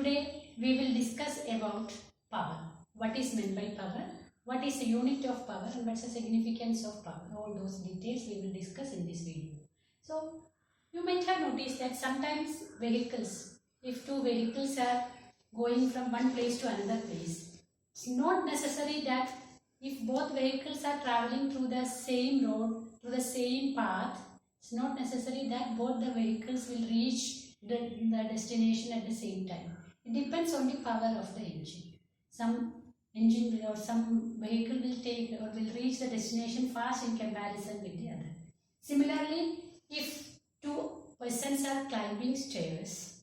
today we will discuss about power. What is meant by power? What is the unit of power and what's the significance of power? All those details we will discuss in this video. So, you might have noticed that sometimes vehicles, if two vehicles are going from one place to another place, it's not necessary that if both vehicles are traveling through the same road, through the same path, it's not necessary that both the vehicles will reach the destination at the same time. It depends on the power of the engine. Some engine or some vehicle will take or will reach the destination fast in comparison with the other. Similarly, if two persons are climbing stairs,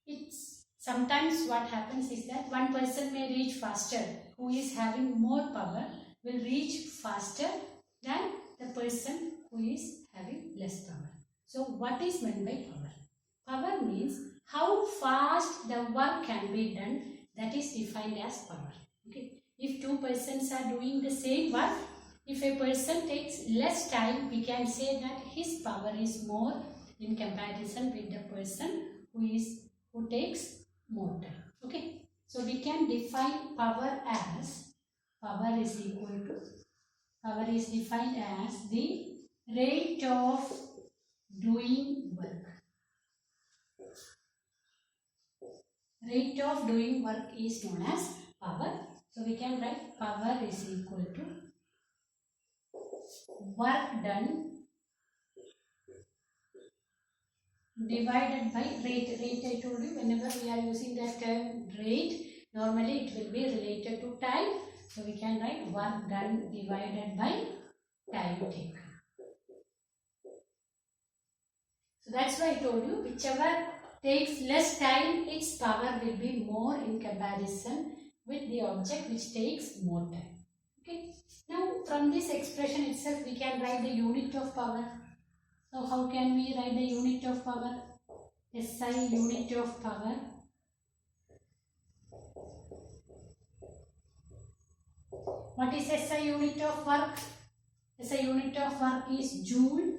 it's sometimes what happens is that one person may reach faster, who is having more power will reach faster than the person who is having less power. So what is meant by power? Power means how fast the work can be done, that is defined as power. Okay. If two persons are doing the same work, if a person takes less time, we can say that his power is more in comparison with the person who takes more time. Okay. So we can define power as power is defined as the rate of doing work. Rate of doing work is known as power. So we can write power is equal to work done divided by rate. Rate I told you, whenever we are using that term rate, normally it will be related to time. So we can write work done divided by time taken. So that's why I told you, whichever takes less time, its power will be more in comparison with the object which takes more time. Okay. Now from this expression itself we can write the unit of power. So how can we write the unit of power? SI unit of power. What is SI unit of work? SI unit of work is joule,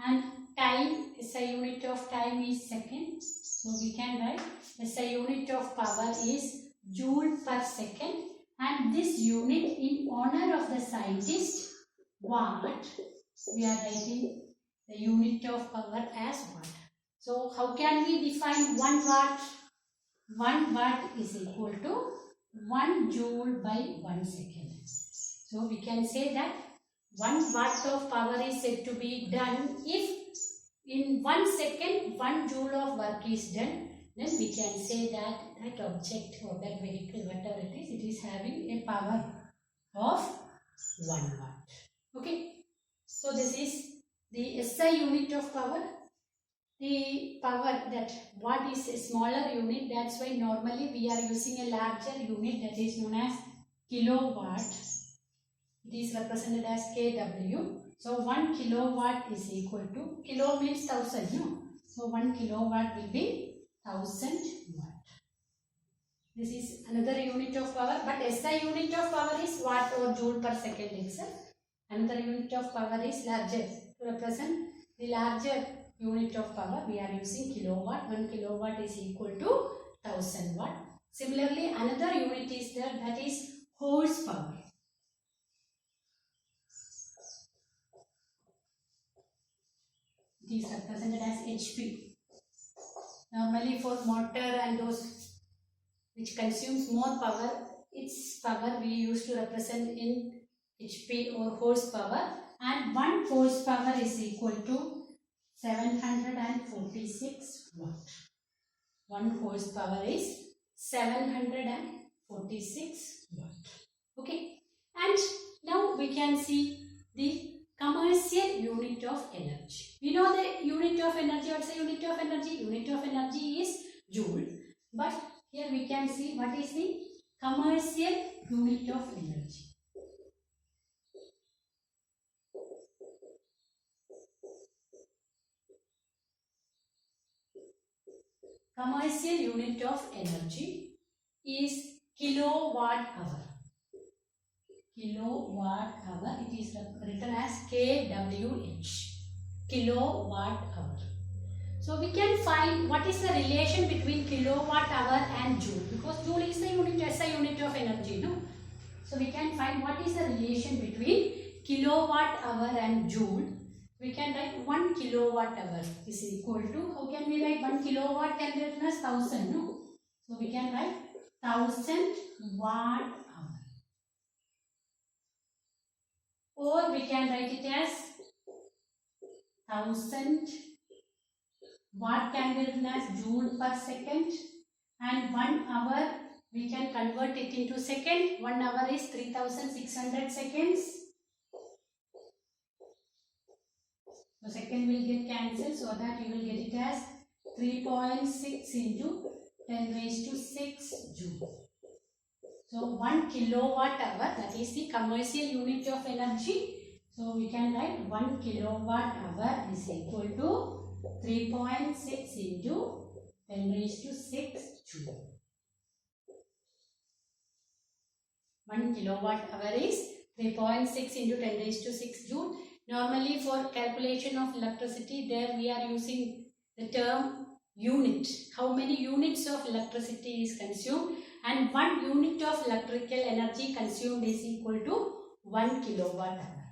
and time, SI unit of time is second. So we can write SI unit of power is joule per second, and this unit in honor of the scientist watt, we are writing the unit of power as watt. So how can we define 1 watt? 1 watt is equal to 1 joule by 1 second. So we can say that 1 watt of power is said to be done if in 1 second 1 joule of work is done. Then we can say that that object or that vehicle, whatever it is having a power of 1 watt. Okay. So this is the SI unit of power. The power, that watt is a smaller unit, that's why normally we are using a larger unit, that is known as kilowatt. It is represented as kW. So 1 kilowatt is equal to, kilo means 1000, no? So 1 kilowatt will be 1000 watt. This is another unit of power, but SI unit of power is watt or joule per second itself. Another unit of power is larger. To represent the larger unit of power, we are using kilowatt. 1 kilowatt is equal to 1000 watt. Similarly, another unit is there, that is horsepower. It is represented as HP. Normally for motor and those which consumes more power, its power we used to represent in HP or horsepower, and 1 horsepower is equal to 746 watt. 1 horsepower is 746 watt. Okay. And now we can see the commercial unit of energy. We know the unit of energy. What's the unit of energy? Unit of energy is joule. But here we can see what is the commercial unit of energy. Commercial unit of energy is kilowatt hour. Kilowatt hour, it is written as kWh. Kilowatt hour. So we can find what is the relation between kilowatt hour and joule, because joule is the unit, SI unit of energy, no? So we can find what is the relation between kilowatt hour and joule. We can write 1 kilowatt hour is equal to, how can we write 1 kilowatt can be written as 1000, no? So we can write 1000 watt hour. Or we can write it as 1000 watt can be written as joule per second, and 1 hour we can convert it into second. 1 hour is 3600 seconds. So second will get cancelled, so that you will get it as 3.6 into 10 raised to 6 joule. So 1 kilowatt hour, that is the commercial unit of energy. So we can write 1 kilowatt hour is equal to 3.6 into 10 raised to 6 joule. 1 kilowatt hour is 3.6 into 10 raised to 6 joule. Normally for calculation of electricity, there we are using the term unit. How many units of electricity is consumed, and 1 unit of electrical energy consumed is equal to 1 kilowatt hour.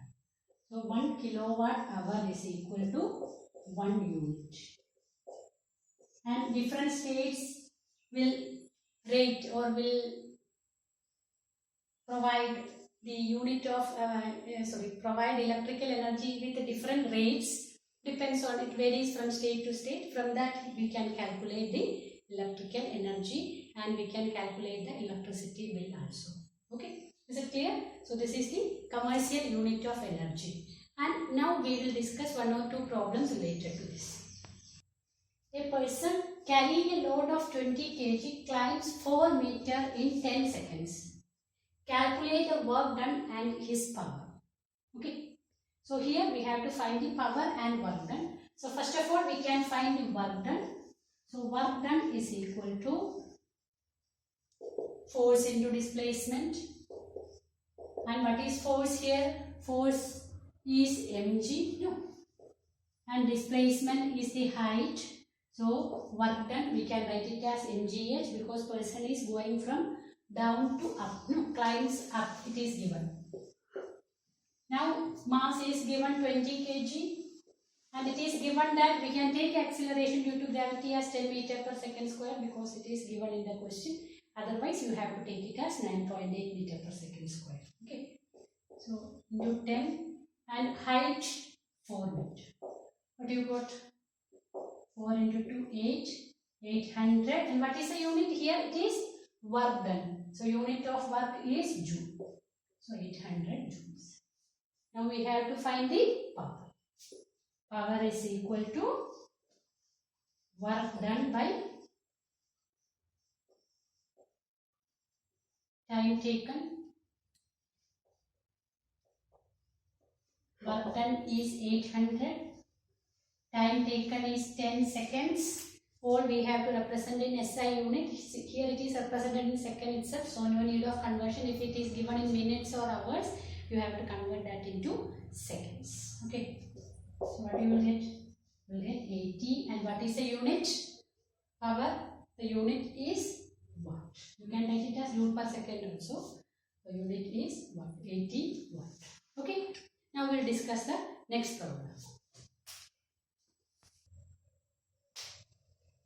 So 1 kilowatt hour is equal to 1 unit. And different states will rate or will provide the unit of provide electrical energy with different rates. Depends on, it varies from state to state. From that we can calculate the electrical energy and we can calculate the electricity bill also. Okay, is it clear? So this is the commercial unit of energy, and now we will discuss 1 or 2 problems related to this. A person carrying a load of 20 kg climbs 4 meters in 10 seconds. Calculate the work done and his power. Okay. So here we have to find the power and work done. So first of all we can find the work done. So work done is equal to force into displacement. And what is force here? Force is mg, no? And displacement is the height. So work done we can write it as mgh, because person is going from down to up, no, climbs up, it is given. Now mass is given 20 kg, and it is given that we can take acceleration due to gravity as 10 meter per second square, because it is given in the question. Otherwise you have to take it as 9.8 meter per second square. Okay, so into 10, and height 4 meter. What do you got? 4 into 2, 8, 800. And what is the unit here? It is work done. So unit of work is joule. So 800 joules. Now we have to find the power. Power is equal to work done by time taken. Work done is 800. Time taken is 10 seconds. All we have to represent in SI unit. Here it is represented in second itself. So no need of conversion. If it is given in minutes or hours, you have to convert that into seconds. Okay. So what you will get? You will get 80. And what is the unit? Power. The unit is watt. You can write it as joule per second also. The unit is watt. 80 watt. Okay. Now we will discuss the next problem.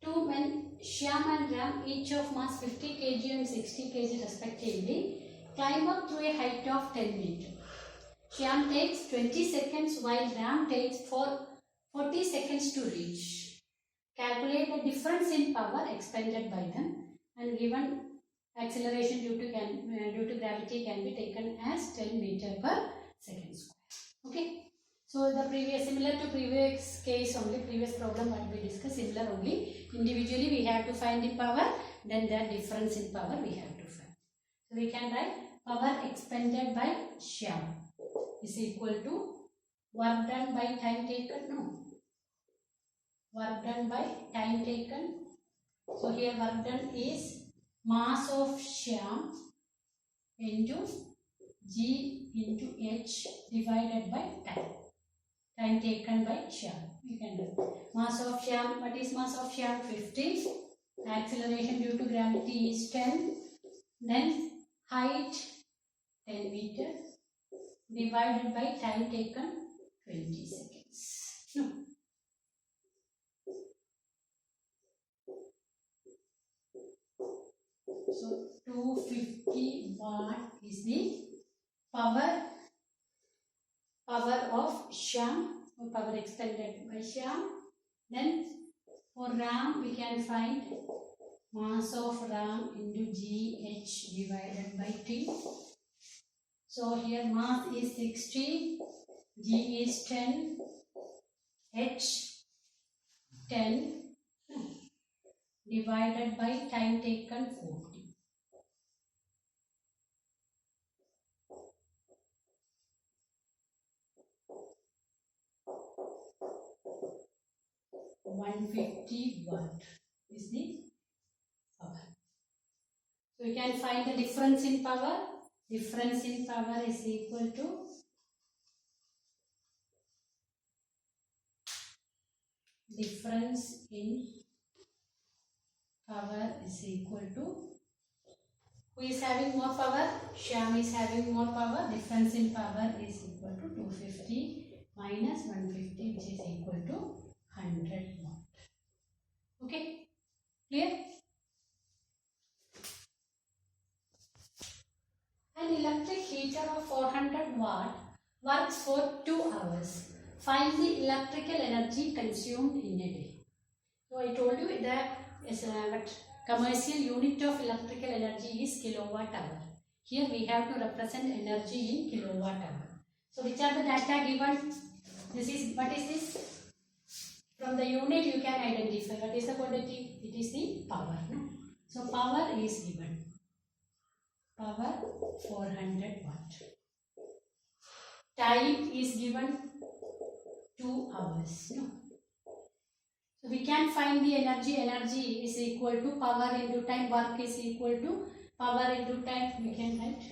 Two men, Shyam and Ram, each of mass 50 kg and 60 kg respectively, climb up to a height of 10 meters. Shyam takes 20 seconds while Ram takes 40 seconds to reach. Calculate the difference in power expended by them, and given acceleration due to gravity can be taken as 10 meter per second square. Okay. So the similar to previous case only, previous problem what we discussed, similar only. Individually we have to find the power, then the difference in power we have to find. So we can write power expended by Shyam is equal to work done by time taken, no. Work done by time taken. So here work done is mass of Shyam into G into H divided by time. time taken by Shyam. We can do mass of Shyam. What is mass of Shyam? 50. Acceleration due to gravity is 10. Then height 10 meter divided by time taken 20 seconds. No. So 250 watt is the power of Shyam, or power expended by Shyam. Then for Ram we can find mass of Ram into GH divided by T. So here mass is 60, G is 10, H 10 divided by time taken 40. $150 watt is the power. So you can find the difference in power. Difference in power is equal to who is having more power? Shyam is having more power. Difference in power is equal to 250 minus 150, which is equal to 100 watt. Okay, clear? An electric heater of 400 watt works for 2 hours. Find the electrical energy consumed in a day. So I told you that commercial unit of electrical energy is kilowatt hour. Here we have to represent energy in kilowatt hour. So which are the data given? This is, what is this? From the unit you can identify what is the quantity. It is the power. No? So power is given. Power 400 watt. Time is given 2 hours. No? So we can find the energy. Energy is equal to power into time. Work is equal to power into time. We can write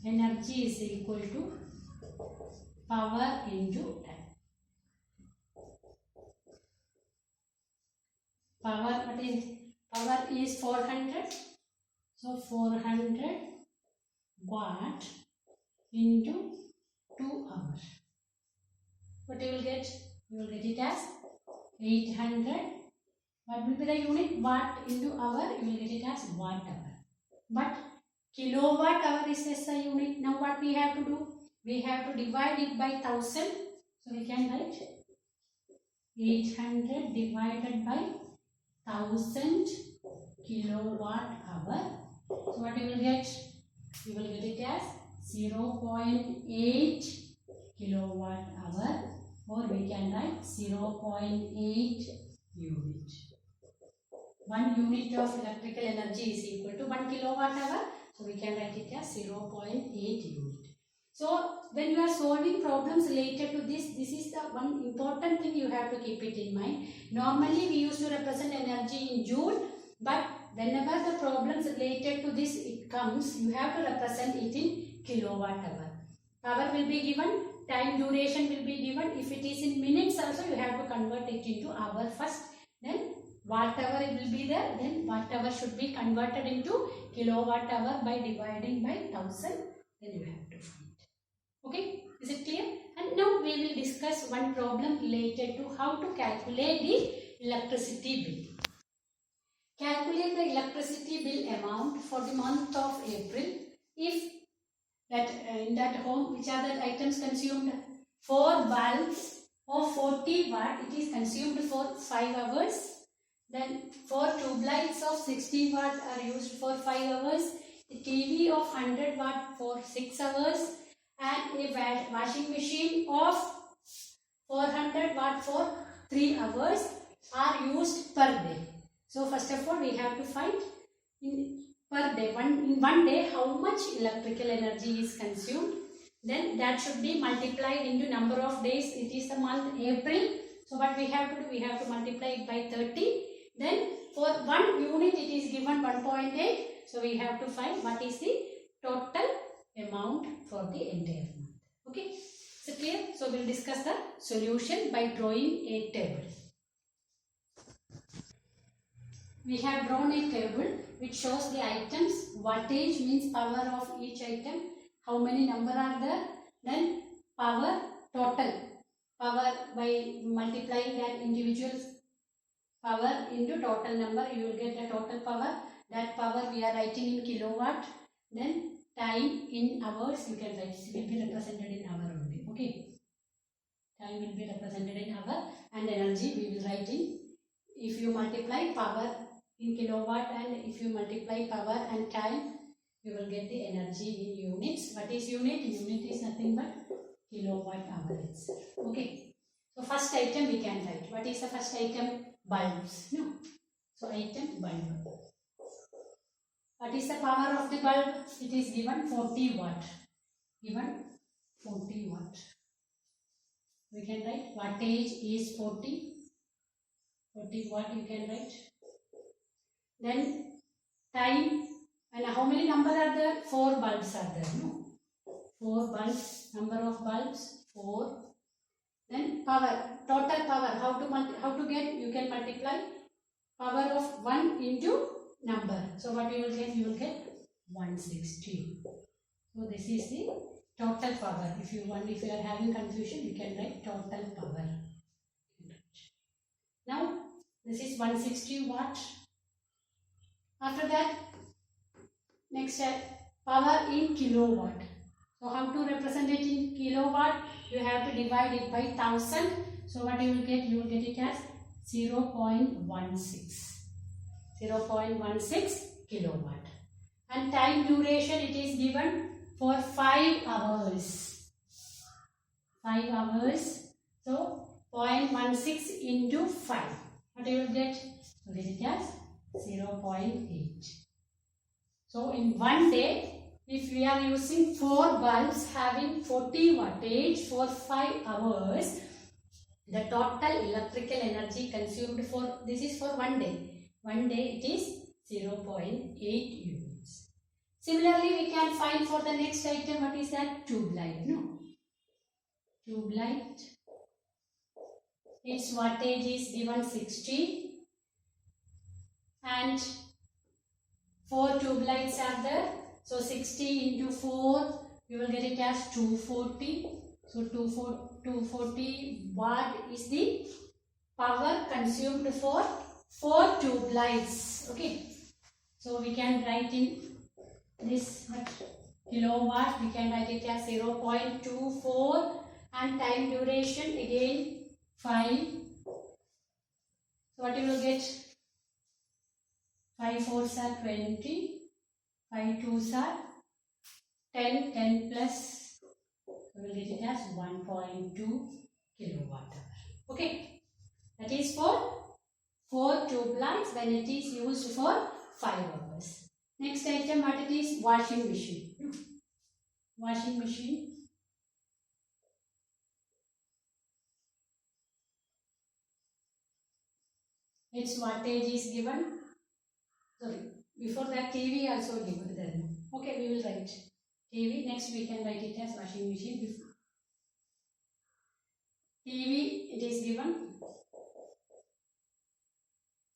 energy is equal to power into time. Power, what is power is 400. So 400 watt into 2 hours. What you will get? You will get it as 800. What will be the unit? Watt into hour. You will get it as watt hour. But kilowatt hour is SI unit. Now what we have to do? We have to divide it by 1000. So we can write 800 divided by 1000 kilowatt hour. So what you will get? You will get it as 0.8 kilowatt hour, or we can write 0.8 unit. 1 unit of electrical energy is equal to 1 kilowatt hour. So we can write it as 0.8 unit. So when you are solving problems related to this is the one important thing you have to keep it in mind. Normally we used to represent energy in joule, but whenever the problems related to this it comes, you have to represent it in kilowatt hour. Power will be given, time duration will be given. If it is in minutes also, you have to convert it into hour first. Then watt hour it will be there. Then watt hour should be converted into kilowatt hour by dividing by 1000. Then you have to find. Okay, is it clear? And now we will discuss one problem related to how to calculate the electricity bill. Calculate the electricity bill amount for the month of April. If that in that home, which are the items consumed? 4 bulbs of 40 watt, it is consumed for 5 hours. Then 4 tube lights of 60 watt are used for 5 hours. The TV of 100 watt for 6 hours. And a washing machine of 400 watt for 3 hours are used per day. So first of all we have to find in per day, in one day how much electrical energy is consumed. Then that should be multiplied into number of days. It is the month April. So what we have to do? We have to multiply it by 30. Then for 1 unit it is given 1.8. So we have to find what is the total amount for the entire month. Okay, so it clear? So we'll discuss the solution by drawing a table. We have drawn a table which shows the items. Wattage means power of each item. How many number are there? Then power total. Power by multiplying that individual power into total number, you will get the total power. That power we are writing in kilowatt. Then time in hours, you can write. It will be represented in hour only. Okay. Time will be represented in hour, and energy we will write in. If you multiply power in kilowatt and if you multiply power and time, you will get the energy in units. What is unit? Unit is nothing but kilowatt hour itself. Okay. So first item we can write. What is the first item? Bulbs. No. So item bulb. What is the power of the bulb? It is given 40 watt. Given 40 watt. We can write wattage is 40. 40 watt you can write. Then time, and how many number are there? 4 bulbs are there. No. 4 bulbs. Number of bulbs 4. Then power. Total power. How to get? You can multiply power of 1 into number. So what you will get? You will get 160. So this is the total power. If you are having confusion, you can write total power. Now this is 160 watt. After that, next power in kilowatt. So how to represent it in kilowatt? You have to divide it by 1000. So what you will get? You will get it as 0.16. 0.16 kilowatt. And time duration, it is given for 5 hours. 5 hours. So 0.16 into 5. What you will get? You will get it as 0.8. So in one day, if we are using 4 bulbs having 40 wattage for 5 hours, the total electrical energy consumed for, this is for one day. One day it is 0.8 units. Similarly, we can find for the next item, what is that? Tube light. No. Tube light. Its wattage is given 60. And 4 tube lights are there. So 60 into 4, you will get it as 240. So 240 watt is the power consumed for 4 tube lights. Okay. So we can write in this kilowatt, we can write it as 0.24, and time duration again 5. So what you will get? 5 4s are 20, 5 2s are 10, 10 plus, we will get it as 1.2 kilowatt hour. Okay, that is for 4 tube lights when it is used for 5 hours. Next item, what it is? Washing machine. Washing machine. Its wattage is given. Sorry, before that TV also given there. Okay, we will write TV. Next we can write it as washing machine. TV, it is given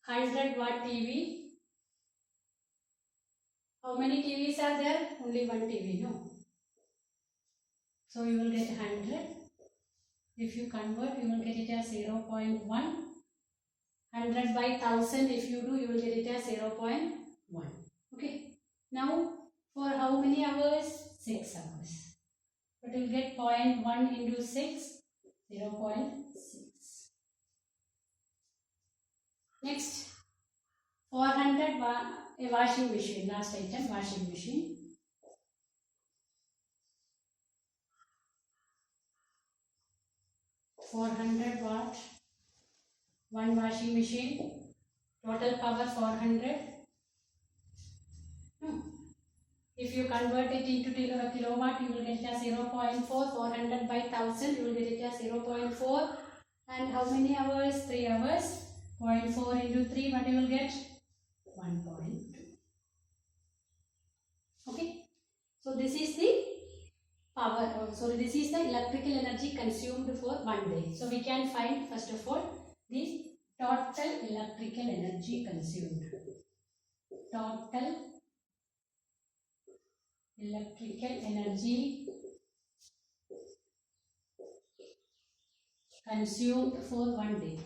100 watt TV. How many TVs are there? Only one TV, no? So you will get 100. If you convert, you will get it as 0.1. 100 by 1000, if you do, you will get it as 0.1. Okay. Now, for how many hours? 6 hours. But you will get 0.1 into 6, 0.6. Next, 400 a washing machine. Last item, washing machine. $400 watt. One washing machine. Total power 400. If you convert it into kilowatt, you will get it as 0.4. 400 by 1000, you will get it as 0.4. And how many hours? 3 hours. 0.4 into 3, what you will get? 1.2. Okay. So this is the power, this is the electrical energy consumed for one day. So we can find first of all the total electrical energy consumed. Total electrical energy consumed for one day.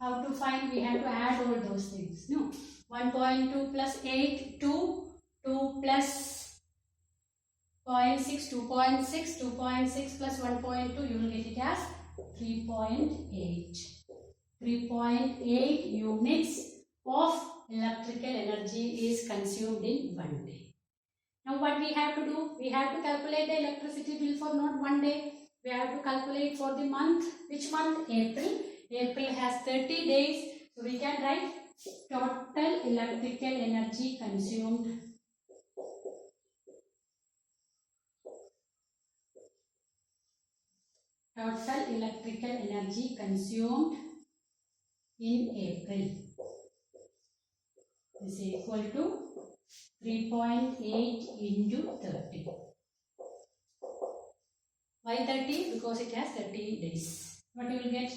How to find? We have to add all those things. No, 1.2 plus 8, 2, 2 plus 0.6, 2.6, 2.6 plus 1.2, you will get it as 3.8. 3.8 units of electrical energy is consumed in one day. Now what we have to do? We have to calculate the electricity bill for not one day. We have to calculate for the month. Which month? April. April has 30 days. So we can write total electrical energy consumed. Total electrical energy consumed in April is equal to 3.8 into 30. Why 30? Because it has 30 days. What you will get?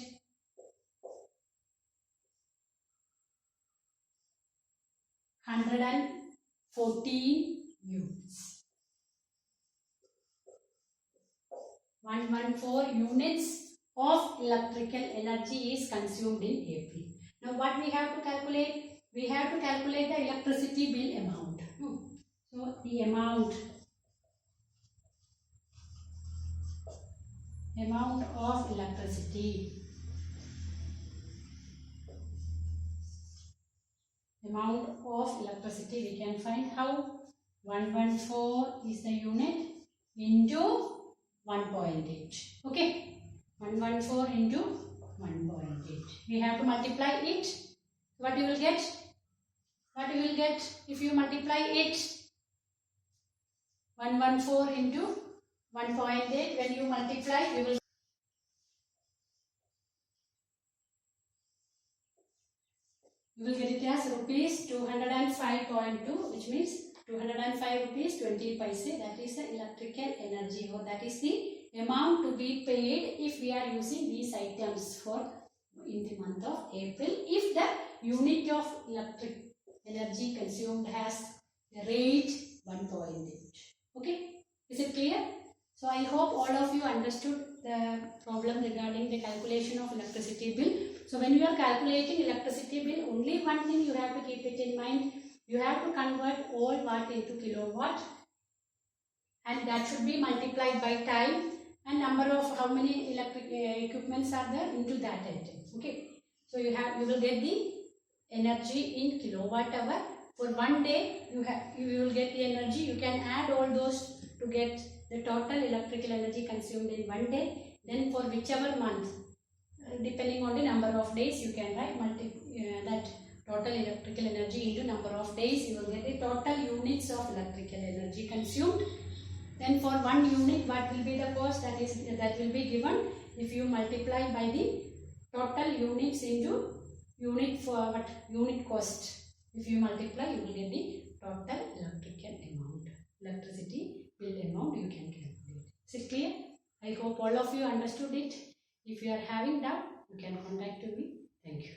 114 units. 114 units of electrical energy is consumed in April. Now what we have to calculate? We have to calculate the electricity bill amount. So the amount of electricity. Amount of electricity we can find how? 114 is the unit into 1.8. Okay, 114 into 1.8. We have to multiply it. What you will get? What you will get if you multiply it? 114 into 1.8. When you multiply, you will get it as rupees 205.2, which means 205 rupees 20 paise. That is the electrical energy, or that is the amount to be paid if we are using these items for in the month of April, if the unit of electric energy consumed has rate 1.8. Okay, is it clear? So I hope all of you understood the problem regarding the calculation of electricity bill. So when you are calculating electricity bill, only one thing you have to keep it in mind. You have to convert all watt into kilowatt, and that should be multiplied by time and number of how many electric equipments are there into that item. Okay, so you will get the energy in kilowatt hour. For one day you will get the energy. You can add all those to get the total electrical energy consumed in one day. Then for whichever month, depending on the number of days, you can write that total electrical energy into number of days. You will get the total units of electrical energy consumed. Then for one unit, what will be the cost? That will be given if you multiply by the total units into unit cost. If you multiply, you will get the total electricity bill amount you can calculate. Is it clear? I hope all of you understood it. If you are having doubt, you can contact me. Thank you.